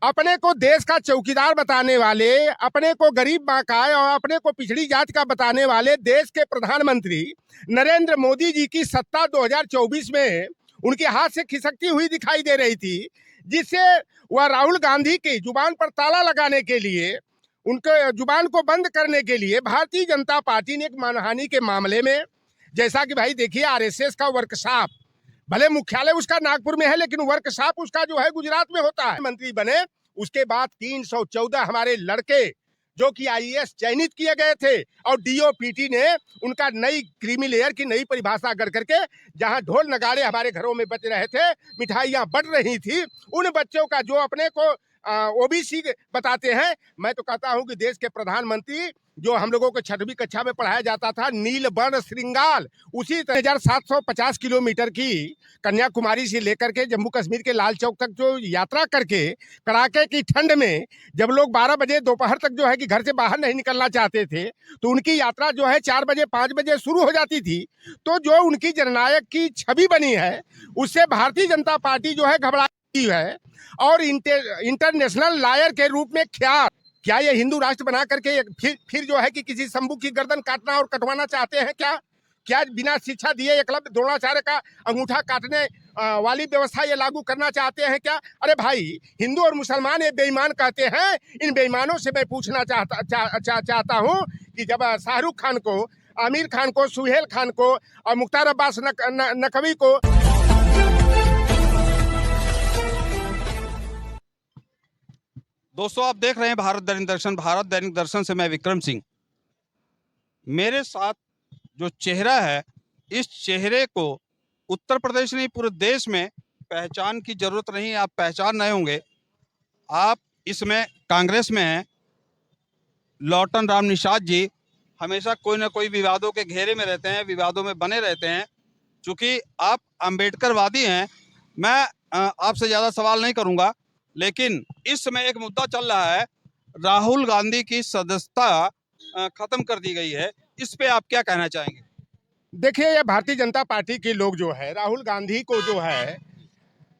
अपने को देश का चौकीदार बताने वाले, अपने को गरीब बाकाए और अपने को पिछड़ी जात का बताने वाले देश के प्रधानमंत्री नरेंद्र मोदी जी की सत्ता 2024 में उनके हाथ से खिसकती हुई दिखाई दे रही थी, जिससे वह राहुल गांधी की जुबान पर ताला लगाने के लिए, उनके जुबान को बंद करने के लिए भारतीय जनता पार्टी ने एक मानहानि के मामले में, जैसा कि भाई देखिए आरएसएस का वर्कशॉप, भले मुख्यालय उसका नागपुर में है लेकिन वर्कशॉप उसका जो है गुजरात में होता है। मंत्री बने उसके बाद 314 हमारे लड़के जो कि आईएएस चयनित किए गए थे और डीओपीटी ने उनका नई क्रीमी लेयर की नई परिभाषा कर करके, जहां ढोल नगाड़े हमारे घरों में बज रहे थे, मिठाइयां बढ़ रही थी, उन बच्चों का जो अपने को ओबीसी बताते हैं, मैं तो कहता हूं कि देश के प्रधानमंत्री जो हम लोगों को 6वीं कक्षा में पढ़ाया जाता था नीलबर्ण श्रृंगाल, उसी 1750 किलोमीटर की कन्याकुमारी से लेकर के जम्मू कश्मीर के लाल चौक तक जो यात्रा करके कड़ाके की ठंड में जब लोग 12 बजे दोपहर तक जो है कि घर से बाहर नहीं निकलना चाहते थे, तो उनकी यात्रा जो है 4 बजे 5 बजे शुरू हो जाती थी। तो जो उनकी जननायक की छवि बनी है, उससे भारतीय जनता पार्टी जो है घबराई है और इंटरनेशनल लायर के रूप में क्या ये हिंदू राष्ट्र बना करके फिर जो है कि किसी शंभू की गर्दन काटना और कटवाना चाहते हैं क्या? क्या बिना शिक्षा दिए एकलव्य द्रोणाचार्य का अंगूठा काटने वाली व्यवस्था ये लागू करना चाहते हैं क्या? अरे भाई, हिंदू और मुसलमान ये बेईमान कहते हैं। इन बेईमानों से मैं पूछना चाहता हूं कि जब शाहरुख खान को, आमिर खान को, सुहेल खान को और मुख्तार अब्बास नकवी को दोस्तों, आप देख रहे हैं भारत दैनिक दर्शन। भारत दैनिक दर्शन से मैं विक्रम सिंह। मेरे साथ जो चेहरा है, इस चेहरे को उत्तर प्रदेश नहीं पूरे देश में पहचान की जरूरत नहीं, आप पहचान रहे होंगे। आप इसमें कांग्रेस में हैं। लौटन राम निषाद जी हमेशा कोई ना कोई विवादों के घेरे में रहते हैं, विवादों में बने रहते हैं। चूंकि आप अम्बेडकरवादी हैं, मैं आपसे ज़्यादा सवाल नहीं करूंगा, लेकिन इस समय एक मुद्दा चल रहा है, राहुल गांधी की सदस्यता खत्म कर दी गई है। इस पे आप क्या कहना चाहेंगे? देखिए, ये भारतीय जनता पार्टी के लोग जो है राहुल गांधी को जो है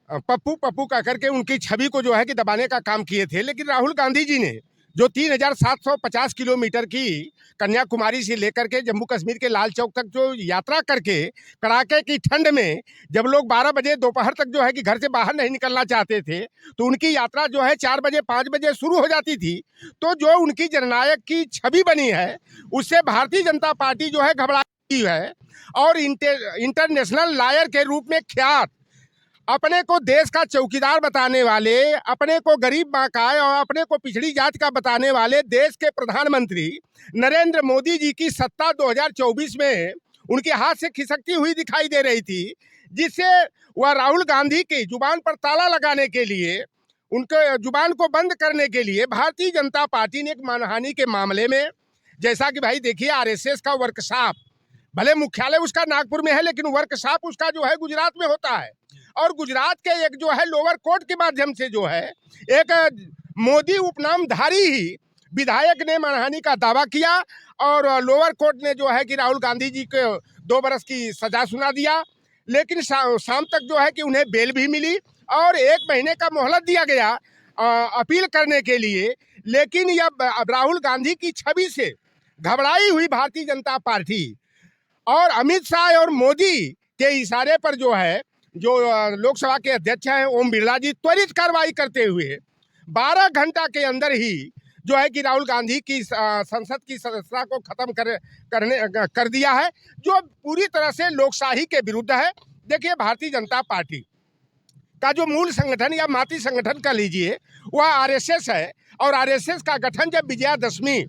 पप्पू पप्पू कह करके उनकी छवि को जो है कि दबाने का काम किए थे, लेकिन राहुल गांधी जी ने जो 3750 किलोमीटर की कन्याकुमारी से लेकर के जम्मू कश्मीर के लाल चौक तक जो यात्रा करके कड़ाके की ठंड में जब लोग 12 बजे दोपहर तक जो है कि घर से बाहर नहीं निकलना चाहते थे, तो उनकी यात्रा जो है 4 बजे 5 बजे शुरू हो जाती थी। तो जो उनकी जननायक की छवि बनी है, उससे भारतीय जनता पार्टी जो है घबराई है और इंटरनेशनल लायर के रूप में ख्यात, अपने को देश का चौकीदार बताने वाले, अपने को गरीब बाकाए और अपने को पिछड़ी जात का बताने वाले देश के प्रधानमंत्री नरेंद्र मोदी जी की सत्ता 2024 में उनके हाथ से खिसकती हुई दिखाई दे रही थी, जिससे वह राहुल गांधी की जुबान पर ताला लगाने के लिए, उनके जुबान को बंद करने के लिए भारतीय जनता पार्टी ने एक मानहानि के मामले में, जैसा कि भाई देखिए आरएसएस का वर्कशॉप, भले मुख्यालय उसका नागपुर में है लेकिन वर्कशॉप उसका जो है गुजरात में होता है। और गुजरात के एक जो है लोअर कोर्ट के माध्यम से जो है एक मोदी उपनामधारी ही विधायक ने मानहानि का दावा किया और लोअर कोर्ट ने जो है कि राहुल गांधी जी को 2 बरस की सजा सुना दिया, लेकिन शाम तक जो है कि उन्हें बेल भी मिली और 1 महीने का मोहलत दिया गया अपील करने के लिए। लेकिन यह राहुल गांधी की छवि से घबराई हुई भारतीय जनता पार्टी और अमित शाह और मोदी के इशारे पर जो है, जो लोकसभा के अध्यक्ष हैं ओम बिरला जी, त्वरित कार्रवाई करते हुए 12 घंटा के अंदर ही जो है कि राहुल गांधी की संसद की सदस्यता को खत्म कर दिया है, जो पूरी तरह से लोकशाही के विरुद्ध है। देखिए, भारतीय जनता पार्टी का जो मूल संगठन या मातृ संगठन का लीजिए, वह आरएसएस है और आरएसएस का गठन जब विजयादशमी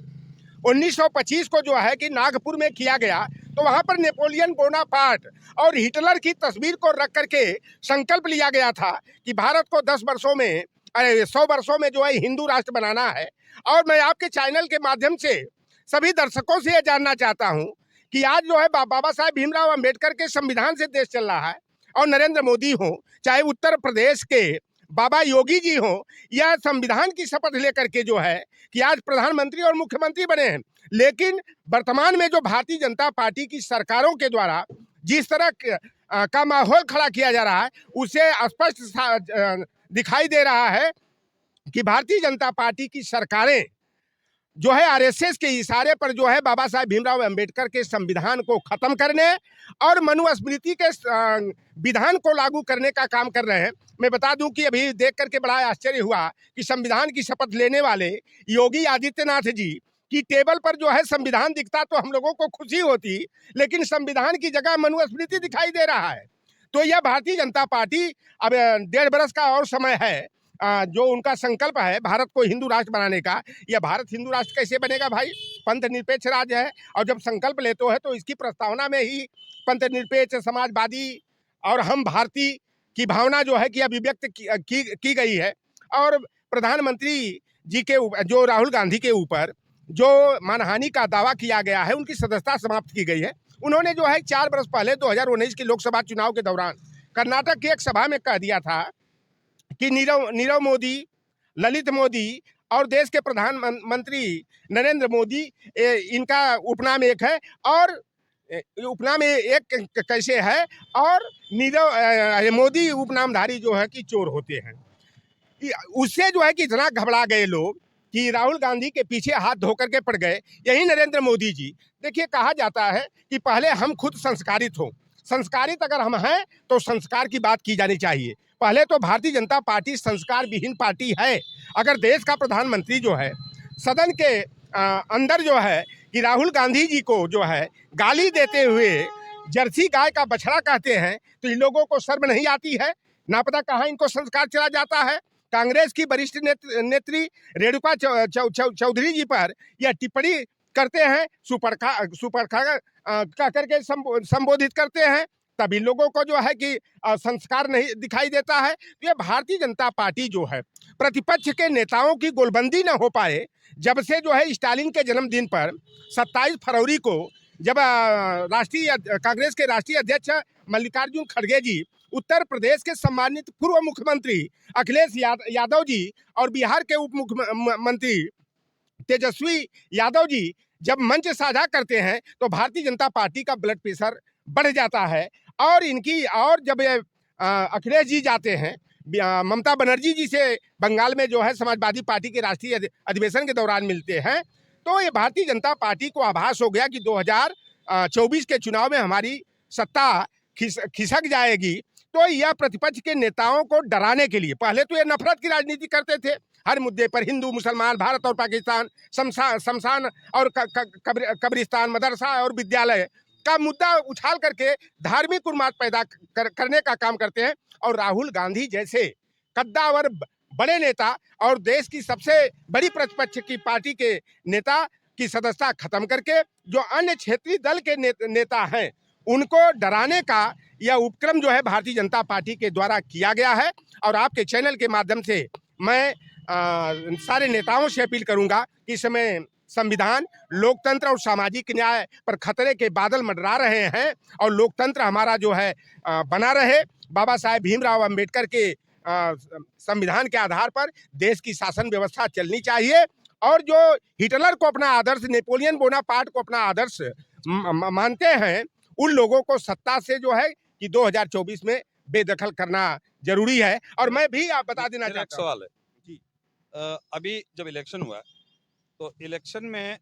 1925 को जो है कि नागपुर में किया गया, तो वहां पर नेपोलियन बोनापार्ट और हिटलर की तस्वीर को रख करके संकल्प लिया गया था कि भारत को 100 वर्षों में जो है हिंदू राष्ट्र बनाना है। और मैं आपके चैनल के माध्यम से सभी दर्शकों से यह जानना चाहता हूं कि आज जो है बाबा साहेब भीमराव अंबेडकर के संविधान से देश चल रहा है और नरेंद्र मोदी हो, चाहे उत्तर प्रदेश के बाबा योगी जी हो, या संविधान की शपथ लेकर के जो है कि आज प्रधानमंत्री और मुख्यमंत्री बने हैं, लेकिन वर्तमान में जो भारतीय जनता पार्टी की सरकारों के द्वारा जिस तरह का माहौल खड़ा किया जा रहा है, उसे स्पष्ट दिखाई दे रहा है कि भारतीय जनता पार्टी की सरकारें जो है आरएसएस के इशारे पर जो है बाबा साहेब भीमराव अंबेडकर के संविधान को खत्म करने और मनुस्मृति के विधान को लागू करने का काम कर रहे हैं। मैं बता दूं कि अभी देख करके बड़ा आश्चर्य हुआ कि संविधान की शपथ लेने वाले योगी आदित्यनाथ जी की टेबल पर जो है संविधान दिखता तो हम लोगों को खुशी होती, लेकिन संविधान की जगह मनुस्मृति दिखाई दे रहा है। तो यह भारतीय जनता पार्टी अब 1.5 बरस का और समय है जो उनका संकल्प है भारत को हिंदू राष्ट्र बनाने का। यह भारत हिंदू राष्ट्र कैसे बनेगा भाई? पंथ निरपेक्ष राज्य है और जब संकल्प लेते हो तो इसकी प्रस्तावना में ही पंथ निरपेक्ष, समाजवादी और हम भारतीय की भावना जो है कि अभिव्यक्त की गई है। और प्रधानमंत्री जी के जो राहुल गांधी के ऊपर जो मानहानि का दावा किया गया है, उनकी सदस्यता समाप्त की गई है। उन्होंने जो है 4 बरस पहले 2019 के लोकसभा चुनाव के दौरान कर्नाटक की एक सभा में कह दिया था कि नीरव मोदी, ललित मोदी और देश के प्रधानमंत्री नरेंद्र मोदी इनका उपनाम एक है और उपनाम एक कैसे है और नीरव मोदी उपनामधारी जो है कि चोर होते हैं। उससे जो है कि इतना घबरा गए लोग कि राहुल गांधी के पीछे हाथ धो करके पड़ गए। यही नरेंद्र मोदी जी, देखिए कहा जाता है कि पहले हम खुद संस्कारित हो। संस्कारित अगर हम हैं तो संस्कार की बात की जानी चाहिए। पहले तो भारतीय जनता पार्टी संस्कार विहीन पार्टी है। अगर देश का प्रधानमंत्री जो है सदन के अंदर जो है कि राहुल गांधी जी को जो है गाली देते हुए जर्सी गाय का बछड़ा कहते हैं तो इन लोगों को शर्म नहीं आती है? ना पता कहाँ इनको संस्कार चला जाता है। कांग्रेस की वरिष्ठ नेत्री रेणुका चौधरी जी पर यह टिप्पणी करते हैं, सुपरखा कह करके संबोधित करते हैं, तब इन लोगों को जो है कि संस्कार नहीं दिखाई देता है। तो ये भारतीय जनता पार्टी जो है प्रतिपक्ष के नेताओं की गोलबंदी न हो पाए जब से जो है स्टालिन के जन्मदिन पर 27 फरवरी को जब कांग्रेस के राष्ट्रीय अध्यक्ष मल्लिकार्जुन खड़गे जी, उत्तर प्रदेश के सम्मानित पूर्व मुख्यमंत्री अखिलेश यादव जी और बिहार के उप मुख्यमंत्री तेजस्वी यादव जी जब मंच साझा करते हैं तो भारतीय जनता पार्टी का ब्लड प्रेशर बढ़ जाता है। और इनकी और जब अखिलेश जी जाते हैं ममता बनर्जी जी से बंगाल में जो है समाजवादी पार्टी के राष्ट्रीय अधिवेशन के दौरान मिलते हैं, तो ये भारतीय जनता पार्टी को आभास हो गया कि 2024 के चुनाव में हमारी सत्ता खिसक जाएगी। तो यह प्रतिपक्ष के नेताओं को डराने के लिए, पहले तो ये नफरत की राजनीति करते थे हर मुद्दे पर, हिंदू मुसलमान, भारत और पाकिस्तान, शमशान और कब्रिस्तान, मदरसा और विद्यालय का मुद्दा उछाल करके धार्मिक उन्माद पैदा करने का काम करते हैं। और राहुल गांधी जैसे कद्दावर बड़े नेता और देश की सबसे बड़ी प्रतिपक्ष की पार्टी के नेता की सदस्यता खत्म करके जो अन्य क्षेत्रीय दल के नेता हैं उनको डराने का यह उपक्रम जो है भारतीय जनता पार्टी के द्वारा किया गया है। और आपके चैनल के माध्यम से मैं सारे नेताओं से अपील करूंगा कि इस समय संविधान, लोकतंत्र और सामाजिक न्याय पर खतरे के बादल मंडरा रहे हैं और लोकतंत्र हमारा जो है बना रहे। बाबा साहेब भीमराव अंबेडकर के संविधान के आधार पर देश की शासन व्यवस्था चलनी चाहिए। और जो हिटलर को अपना आदर्श, नेपोलियन बोनापार्ट को अपना आदर्श मानते हैं, उन लोगों को सत्ता से जो है कि 2024 में बेदखल करना जरूरी है। और मैं भी आप बता देना चाहता हूं, सवाल है जी, अभी जब इलेक्शन हुआ तो इलेक्शन में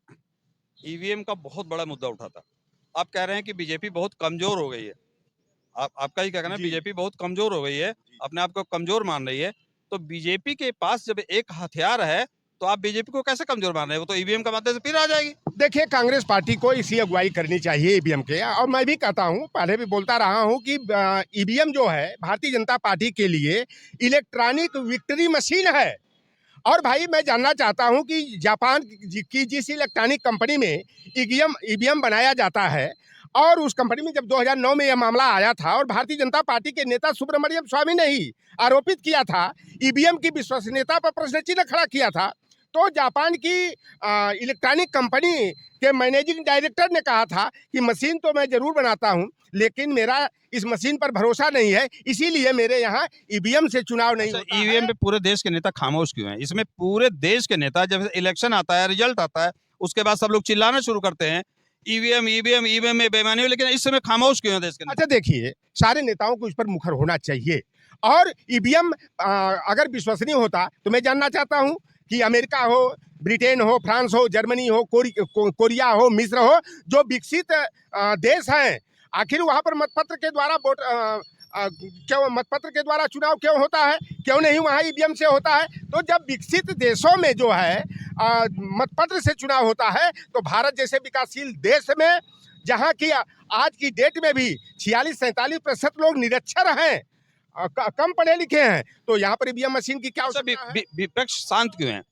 ईवीएम का बहुत बड़ा मुद्दा उठा था। आप कह रहे हैं कि बीजेपी बहुत कमजोर हो गई है। आपका ही कहना है बीजेपी बहुत कमजोर हो गई है, अपने आप को कमजोर मान रही है। तो बीजेपी के पास जब एक हथियार है तो आप बीजेपी को कैसे कमजोर मान रहे हैं? वो तो ईवीएम के माध्यम से फिर आ जाएगी। देखिए, कांग्रेस पार्टी को इसी अगुवाई करनी चाहिए ईवीएम के। और मैं भी कहता हूं, पहले भी बोलता रहा हूं कि ईवीएम जो है भारतीय जनता पार्टी के लिए इलेक्ट्रॉनिक विक्ट्री मशीन है। और भाई मैं जानना चाहता हूं कि जापान की जिस इलेक्ट्रॉनिक कंपनी में ईवीएम बनाया जाता है और उस कंपनी में जब 2009 में यह मामला आया था और भारतीय जनता पार्टी के नेता सुब्रमण्यम स्वामी ने ही आरोपित किया था, ईवीएम की विश्वसनीयता पर प्रश्न चिन्ह खड़ा किया था, तो जापान की इलेक्ट्रॉनिक कंपनी के मैनेजिंग डायरेक्टर ने कहा था कि मशीन तो मैं जरूर बनाता हूं लेकिन मेरा इस मशीन पर भरोसा नहीं है, इसीलिए मेरे यहाँ ईवीएम से चुनाव नहीं होता। ईवीएम पे पूरे देश के नेता खामोश क्यों हैं? इसमें पूरे देश के नेता, जब इलेक्शन आता है, रिजल्ट आता है, उसके बाद सब लोग चिल्लाना शुरू करते हैं ईवीएम ईवीएम ईवीएम में बेईमानी हो, लेकिन इस समय खामोश क्यों है देश के नेता? अच्छा देखिए, सारे नेताओं को इस पर मुखर होना चाहिए और ईवीएम अगर विश्वसनीय होता तो मैं जानना चाहता हूं कि अमेरिका हो, ब्रिटेन हो, फ्रांस हो, जर्मनी हो, कोरिया हो, मिस्र हो, जो विकसित देश हैं, आखिर वहां पर मतपत्र के द्वारा वोट क्यों मतपत्र के द्वारा चुनाव क्यों होता है, क्यों नहीं वहां ईवीएम से होता है? तो जब विकसित देशों में जो है मतपत्र से चुनाव होता है, तो भारत जैसे विकासशील देश में, जहां की आज की डेट में भी 46-47% लोग निरक्षर हैं, कम पढ़े लिखे हैं, तो यहाँ पर ईवीएम मशीन की क्या आवश्यकता है? विपक्ष शांत क्यों है?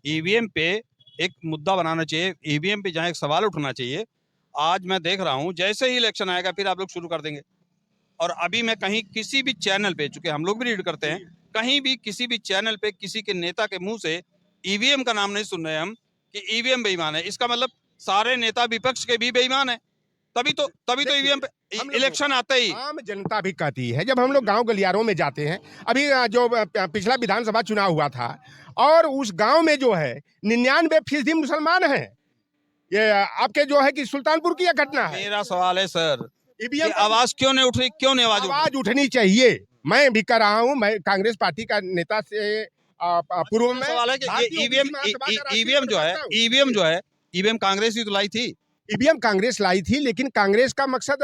ईवीएम पे एक मुद्दा बनाना चाहिए, ईवीएम पे जहाँ एक सवाल उठना चाहिए। आज मैं देख रहा हूँ जैसे ही इलेक्शन आएगा फिर आप लोग शुरू कर देंगे। और अभी मैं कहीं किसी भी चैनल पे, चूंकि हम लोग भी रीड करते हैं, कहीं भी किसी भी चैनल पे किसी के नेता के मुंह से ईवीएम का नाम नहीं सुन रहे हम कि ईवीएम बेईमान है। इसका मतलब सारे नेता विपक्ष के भी बेईमान है। तभी तो ईवीएम पे इलेक्शन आते ही आम जनता भी कहती है, जब हम लोग गांव गलियारों में जाते हैं, अभी जो पिछला विधानसभा चुनाव हुआ था, और उस गांव में जो है 99% मुसलमान हैं। ये आपके जो है कि सुल्तानपुर की यह घटना है। मेरा सवाल है सर, ईवीएम आवाज क्यों नहीं उठ रही? क्यों नहीं आवाज उठनी चाहिए। मैं भी कर रहा हूं, मैं कांग्रेस पार्टी का नेता से पूर्व में सवाल है कि ईवीएम जो है ईवीएम कांग्रेस ही तो लाई थी। ईवीएम कांग्रेस लाई थी, लेकिन कांग्रेस का मकसद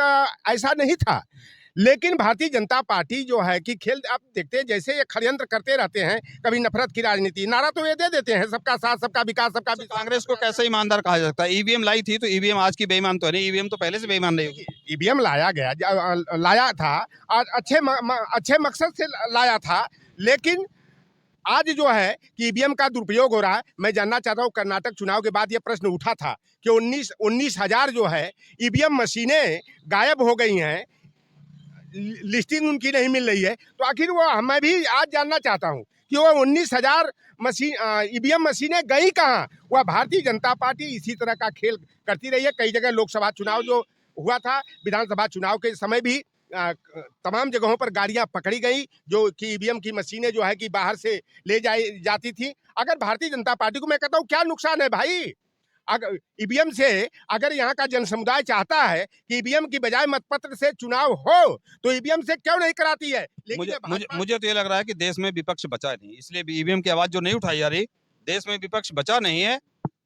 ऐसा नहीं था। लेकिन भारतीय जनता पार्टी जो है कि खेल आप देखते हैं, जैसे ये षड्यंत्र करते रहते हैं, कभी नफरत की राजनीति, नारा तो ये दे देते हैं सबका साथ, सबका विकास, सबका विकास। कांग्रेस को कैसे ईमानदार कहा जा सकता है? ईवीएम लाई थी तो ईवीएम आज की बेईमान तो नहीं, ईवीएम तो पहले से बेईमान नहीं होगी। ईवीएम लाया था अच्छे मकसद से लाया था, लेकिन आज जो है कि ईवीएम का दुरुपयोग हो रहा है। मैं जानना चाहता हूँ, कर्नाटक चुनाव के बाद ये प्रश्न उठा था कि 19,000 जो है ईवीएम मशीनें गायब हो गई हैं, लिस्टिंग उनकी नहीं मिल रही है। तो आखिर वो मैं भी आज जानना चाहता हूँ कि वो 19,000 ईवीएम मशीनें गई कहाँ? वह भारतीय जनता पार्टी इसी तरह का खेल करती रही है। कई जगह लोकसभा चुनाव जो हुआ था, विधानसभा चुनाव के समय भी तमाम जगहों पर गाड़ियां पकड़ी गई, जो कि ईवीएम की मशीनें जो है कि बाहर से ले जाती थी। अगर भारतीय जनता पार्टी को मैं कहता हूँ, क्या नुकसान है भाई? अगर ईवीएम से, अगर यहाँ का जन समुदाय चाहता है कि ईवीएम की बजाय मतपत्र से चुनाव हो, तो ईवीएम से क्यों नहीं कराती है? मुझे तो ये लग रहा है कि देश में विपक्ष बचा नहीं, इसलिए ईवीएम की आवाज जो नहीं उठाई जा रही, देश में विपक्ष बचा नहीं है।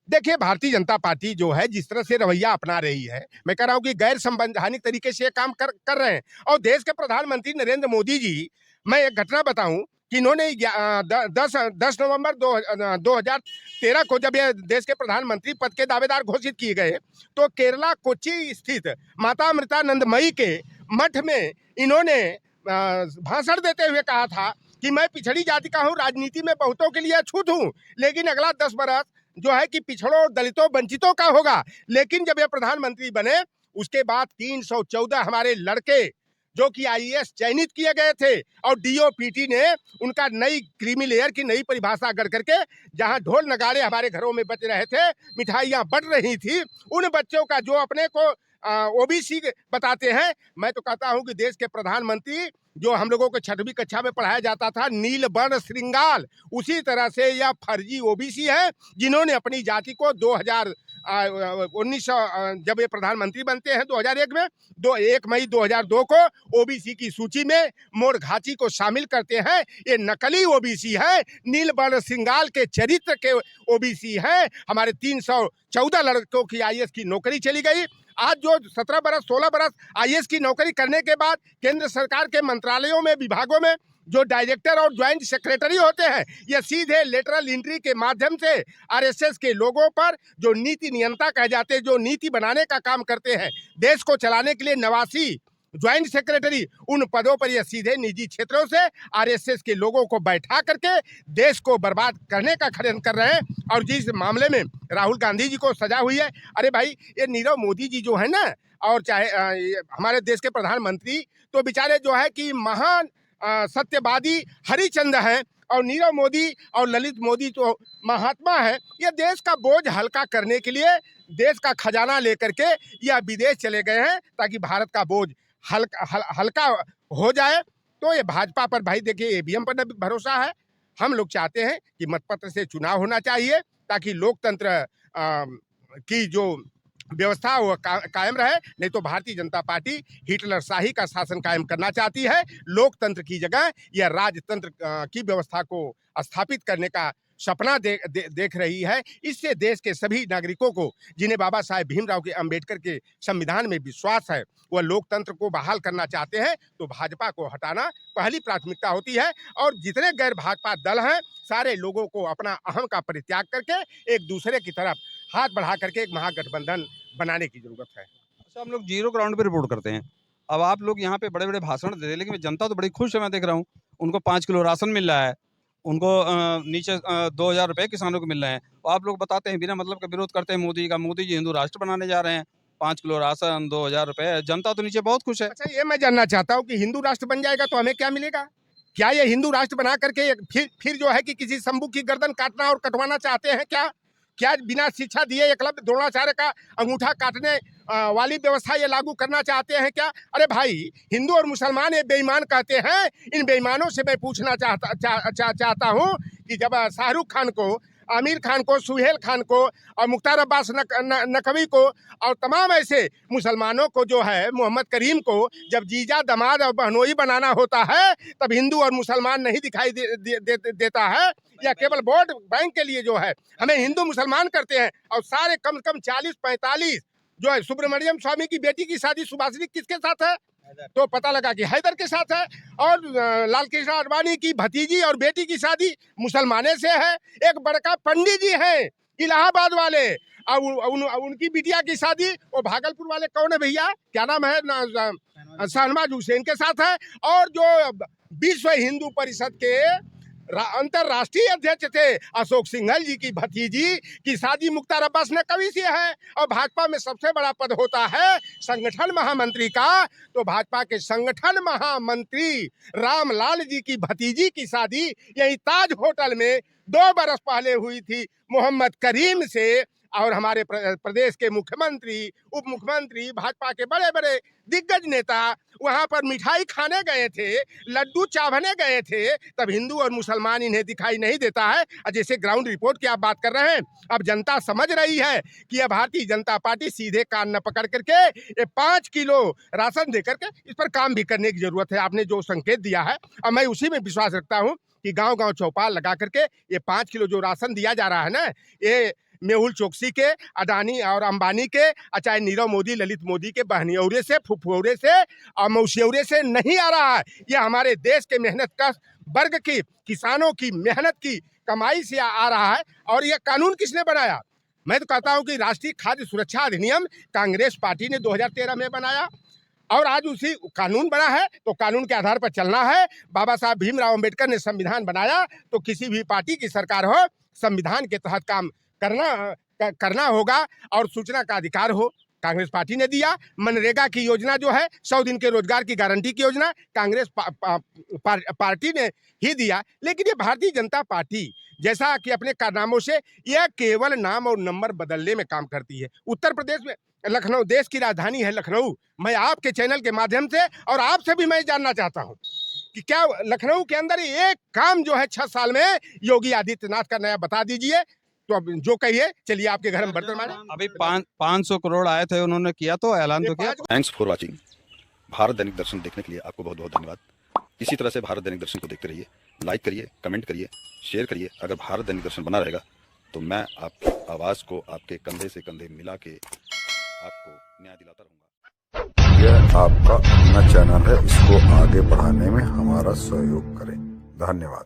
देखिए, भारतीय जनता पार्टी जो है जिस तरह से रवैया अपना रही है, मैं कह रहा हूं कि गैर संवैधानिक तरीके से काम कर रहे हैं। और देश के प्रधानमंत्री नरेंद्र मोदी जी, मैं एक घटना बताऊं कि इन्होंने 10 नवंबर 2013 को जब ये देश के प्रधानमंत्री पद के दावेदार घोषित किए गए, तो केरला कोच्चि स्थित माता अमृतानंदमयी के मठ में इन्होंने भाषण देते हुए कहा था कि मैं पिछड़ी जाति का हूं, राजनीति में बहुतों के लिए अछूत हूं, लेकिन अगला 10 बरस जो है कि पिछड़ों, दलितों, वंचितों का होगा। लेकिन जब ये प्रधानमंत्री बने, उसके बाद 314 हमारे लड़के जो कि आईएएस चयनित किए गए थे, और डीओपीटी ने उनका नई क्रीमी लेयर की नई परिभाषा कर करके, जहां ढोल नगाड़े हमारे घरों में बज रहे थे, मिठाइयां बढ़ रही थी, उन बच्चों का जो अपने को ओबीसी बताते हैं, मैं तो कहता हूं कि देश के प्रधानमंत्री, जो हम लोगों को 6वीं कक्षा में पढ़ाया जाता था नील वर्ण श्रृंगाल, उसी तरह से यह फर्जी ओबीसी है, जिन्होंने अपनी जाति को 1900 जब ये प्रधानमंत्री बनते हैं 2001 में, 1 मई 2002 को ओबीसी की सूची में मोर घाची को शामिल करते हैं। ये नकली ओबीसी है, नील वर्ण श्रृंगाल के चरित्र के ओबीसी है। हमारे 314 लड़कों की आईएएस की नौकरी चली गई। आज जो 17 बरस 16 बरस आईएएस की नौकरी करने के बाद केंद्र सरकार के मंत्रालयों में, विभागों में जो डायरेक्टर और ज्वाइंट सेक्रेटरी होते हैं, ये सीधे लेटरल एंट्री के माध्यम से आरएसएस के लोगों पर, जो नीति नियंता कह जाते हैं, जो नीति बनाने का काम करते हैं, देश को चलाने के लिए 89 ज्वाइंट सेक्रेटरी, उन पदों पर ये सीधे निजी क्षेत्रों से आरएसएस के लोगों को बैठा करके देश को बर्बाद करने का षड्यंत्र कर रहे हैं। और जिस मामले में राहुल गांधी जी को सजा हुई है, अरे भाई, ये नीरव मोदी जी जो है ना, और चाहे हमारे देश के प्रधानमंत्री, तो बेचारे जो है कि महान सत्यवादी हरिचंद्र हैं, और नीरव मोदी और ललित मोदी तो महात्मा है। ये देश का बोझ हल्का करने के लिए, देश का खजाना लेकर के यह विदेश चले गए हैं, ताकि भारत का बोझ हल्का हो जाए। तो ये भाजपा पर भाई देखिए, ईवीएम पर भरोसा है। हम लोग चाहते हैं कि मतपत्र से चुनाव होना चाहिए, ताकि लोकतंत्र की जो व्यवस्था वो कायम रहे, नहीं तो भारतीय जनता पार्टी हिटलर शाही का शासन कायम करना चाहती है। लोकतंत्र की जगह यह राजतंत्र की व्यवस्था को स्थापित करने का सपना देख रही है। इससे देश के सभी नागरिकों को, जिन्हें बाबा साहेब भीमराव के अंबेडकर के संविधान में विश्वास है, वह लोकतंत्र को बहाल करना चाहते हैं, तो भाजपा को हटाना पहली प्राथमिकता होती है। और जितने गैर भाजपा दल हैं, सारे लोगों को अपना अहम का परित्याग करके एक दूसरे की तरफ हाथ बढ़ा करके एक महागठबंधन बनाने की जरूरत है। अच्छा, हम लोग जीरो ग्राउंड पे रिपोर्ट करते हैं। अब आप लोग यहाँ पे बड़े बड़े भाषण दे रहे हैं, लेकिन जनता तो बड़ी खुश है। मैं देख रहा हूँ उनको 5 किलो राशन मिल रहा है, उनको नीचे 2000 रुपये किसानों को मिल रहे हैं। तो आप लोग बताते हैं, बिना मतलब का विरोध करते हैं मोदी का। मोदी जी हिंदू राष्ट्र बनाने जा रहे हैं, 5 किलो राशन 2000 रुपये, जनता तो नीचे बहुत खुश है। अच्छा, ये मैं जानना चाहता हूँ कि हिंदू राष्ट्र बन जाएगा तो हमें क्या मिलेगा? क्या ये हिंदू राष्ट्र बना करके फिर जो है कि किसी शंभू की गर्दन काटना और कटवाना चाहते हैं क्या? क्या बिना शिक्षा दिए एकलव्य द्रोणाचार्य का अंगूठा काटने वाली व्यवस्था ये लागू करना चाहते हैं क्या? अरे भाई, हिंदू और मुसलमान ये बेईमान कहते हैं। इन बेईमानों से मैं पूछना चाहता हूँ कि जब शाहरुख खान को, आमिर खान को, सुहेल खान को और मुख्तार अब्बास नकवी को और तमाम ऐसे मुसलमानों को जो है, मोहम्मद करीम को जब जीजा दामाद और बहनोई बनाना होता है, तब हिंदू और मुसलमान नहीं दिखाई देता है। या केवल वोट बैंक के लिए जो है हमें हिंदू मुसलमान करते हैं। और सारे कम से कम 40-45 जो है, सुब्रमण्यम स्वामी की बेटी की शादी सुभाषिनी किसके साथ है? तो पता लगा कि हैदर के साथ है। और लाल कृष्ण आडवाणी की भतीजी और बेटी की शादी मुसलमाने से है। एक बड़का पंडित जी हैं इलाहाबाद वाले, और उनकी बिटिया की शादी वो भागलपुर वाले कौन है भैया, क्या नाम है, शहनवाज हुसैन के साथ है। और जो विश्व हिंदू परिषद के अंतरराष्ट्रीय अध्यक्ष थे अशोक सिंघल जी की भतीजी की शादी मुख्तार अब्बास नकवी से है। और भाजपा में सबसे बड़ा पद होता है संगठन महामंत्री का, तो भाजपा के संगठन महामंत्री रामलाल जी की भतीजी की शादी यही ताज होटल में 2 बरस पहले हुई थी मोहम्मद करीम से। और हमारे प्रदेश के मुख्यमंत्री, उप मुख्यमंत्री, भाजपा के बड़े बड़े दिग्गज नेता वहां पर मिठाई खाने गए थे, लड्डू चावने गए थे, तब हिंदू और मुसलमान इन्हें दिखाई नहीं देता है। जैसे ग्राउंड रिपोर्ट की आप बात कर रहे हैं, अब जनता समझ रही है कि यह भारतीय जनता पार्टी सीधे कान न पकड़ करके ये 5 किलो राशन दे करके इस पर काम भी करने की जरूरत है। आपने जो संकेत दिया है, और मैं उसी में विश्वास रखता हूँ कि गाँव-गाँव चौपाल लगा करके ये 5 किलो जो राशन दिया जा रहा है ना, ये मेहुल चोकसी के, अडानी और अंबानी के, चाहे नीरव मोदी, ललित मोदी के बहनियौरे से, फुफौरे से और मौसियौरे से नहीं आ रहा है। यह हमारे देश के मेहनत का वर्ग की, किसानों की मेहनत की कमाई से आ रहा है। और यह कानून किसने बनाया? मैं तो कहता हूं कि राष्ट्रीय खाद्य सुरक्षा अधिनियम कांग्रेस पार्टी ने 2013 में बनाया, और आज उसी कानून बना है तो कानून के आधार पर चलना है। बाबा साहब भीमराव अंबेडकर ने संविधान बनाया, तो किसी भी पार्टी की सरकार हो, संविधान के तहत काम करना होगा। और सूचना का अधिकार हो, कांग्रेस पार्टी ने दिया। मनरेगा की योजना जो है, 100 दिन के रोजगार की गारंटी की योजना, कांग्रेस पार्टी ने ही दिया। लेकिन ये भारतीय जनता पार्टी जैसा कि अपने कारनामों से यह केवल नाम और नंबर बदलने में काम करती है। उत्तर प्रदेश में लखनऊ, देश की राजधानी है लखनऊ। मैं आपके चैनल के माध्यम से और आपसे भी मैं जानना चाहता हूं कि क्या लखनऊ के अंदर एक काम जो है 6 साल में योगी आदित्यनाथ का नया बता दीजिए। तो अब जो कहिए, चलिए आपके घर में बर्तन मारे। अभी 500 करोड़ आए थे, उन्होंने किया तो ऐलान तो किया। Thanks for watching. भारत दैनिक दर्शन देखने के लिए आपको बहुत बहुत धन्यवाद। इसी तरह से भारत दैनिक दर्शन को देखते रहिए, लाइक करिए, कमेंट करिए, शेयर करिए। अगर भारत दैनिक दर्शन बना रहेगा तो मैं आपकी आवाज़ को आपके कंधे से कंधे मिला के आपको न्याय दिलाता रहूँगा। यह आपका अपना चैनल है, इसको आगे बढ़ाने में हमारा सहयोग करें। धन्यवाद।